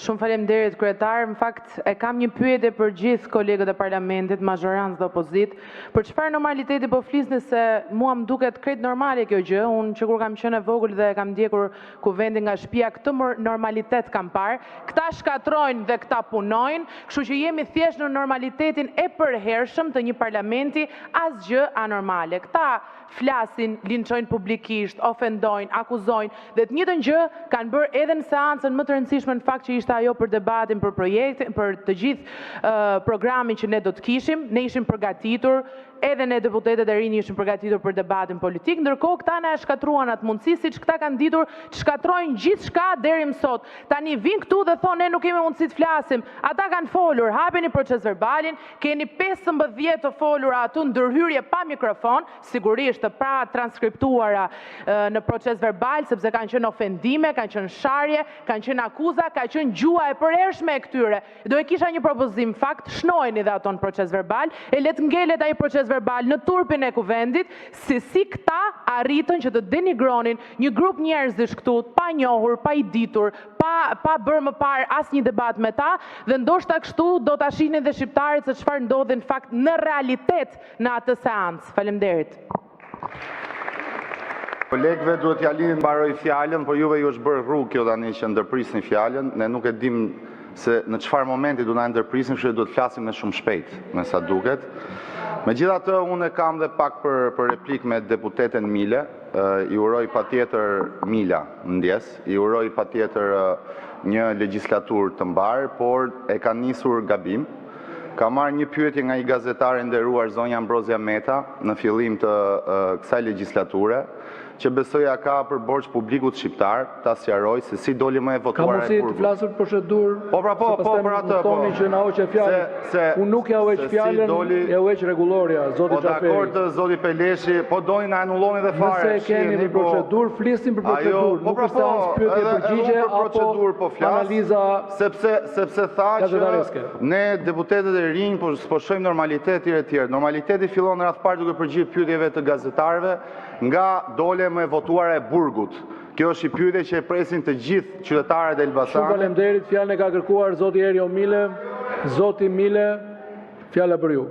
Shumë faleminderit kryetar. Në fakt e kam një pyetje për gjithë kolegët e parlamentit, mazhorancë dhe opozit, për çfarë normaliteti po flisni, se mua më duket krejt normale kjo gjë. Unë që kur kam qenë e vogël dhe kam ndjekur kuvendin nga shtëpia, këtë normalitet kam parë. Këta shkatrojnë dhe këta punojnë, kështu që jemi thjesht në normalitetin e përhershëm të një parlamenti, asgjë anormale. Këta flasin, linçojnë publikisht, ofendojnë, akuzojnë, dhe të njëjtën gjë kanë bërë edhe në seancën më të rëndësishme në fakt që ishte ajo për debatin, për projektin, për të gjithë programin që ne do të kishim. Ne ishim përgatitur, edhe ne deputetët e rinj ishim përgatitur për debatin politik, ndërkohë këta na e shkatruan atë mundësi, siç këta kanë ditur të shkatrojnë gjithçka deri më sot. Tani vin këtu dhe thonë ne nuk kemi mundësi të flasim. Ata kanë folur, hapeni proces verbalin, keni 15 të folura atu ndërhyrje pa mikrofon, sigurisht të pra transkriptuara në proces verbal, sepse kanë qenë ofendime, kanë qenë sharje, kanë qenë akuza, ka qenë gjua e përhershme e këtyre. Do e kisha një propozim, fakt, shnojeni dhe ato në proces verbal, e let ngelet ai proces verbal në turpin e kuvendit, si këta arritën që të denigronin një grup njerëzish këtu, pa njohur, pa i ditur, pa bërë më parë as një debat me ta, dhe ndoshta kështu do ta shihnin dhe shqiptarët se çfarë ndodhi në fakt në realitet në atë seancë. Faleminderit. Kolegëve duhet t'ja lini mbaroj fjalën, por juve ju është bërë rrugë kjo tani që ndërprisni fjalën. Ne nuk e dim se në çfarë momenti do na ndërprisni, kështu që do të flasim më shumë shpejt, me sa duket. Megjithatë, unë kam dhe pak për replik me deputeten Mile. I uroj patjetër Mila ndjes, i uroj patjetër një legjislaturë të mbarë, por e ka nisur gabim. Ka marrë një pyetje nga një gazetare nderuar zonja Ambrozia Meta në fillim të kësaj legjislature, që besoja ka për borx publikut shqiptar, ta sqaroj se si doli më e votuara e burgut. Ka mundësi të flasur procedurë? Po për atë. Thoni që na hoqë fjalën. Unë nuk ja hoq fjalën, ja hoq rregulloria, zoti Xhaferi. Po dakord, zoti Peleshi, po doni na anulloni dhe fare. Nëse keni një procedurë, flisnim për procedurë, nuk për seancë pyetje përgjigje apo analiza. Sepse tha që ne deputetët e rinj po shohim normalitet e tjerë. Normaliteti fillon në radh parë duke përgjigj pyetjeve të gazetarëve nga dole më e votuara e burgut. Kjo është një pyetje që e presin të gjithë qytetarët e Elbasanit. Shumë faleminderit, fjalën e ka kërkuar zoti Erio Mile. Zoti Mile, fjala për ju.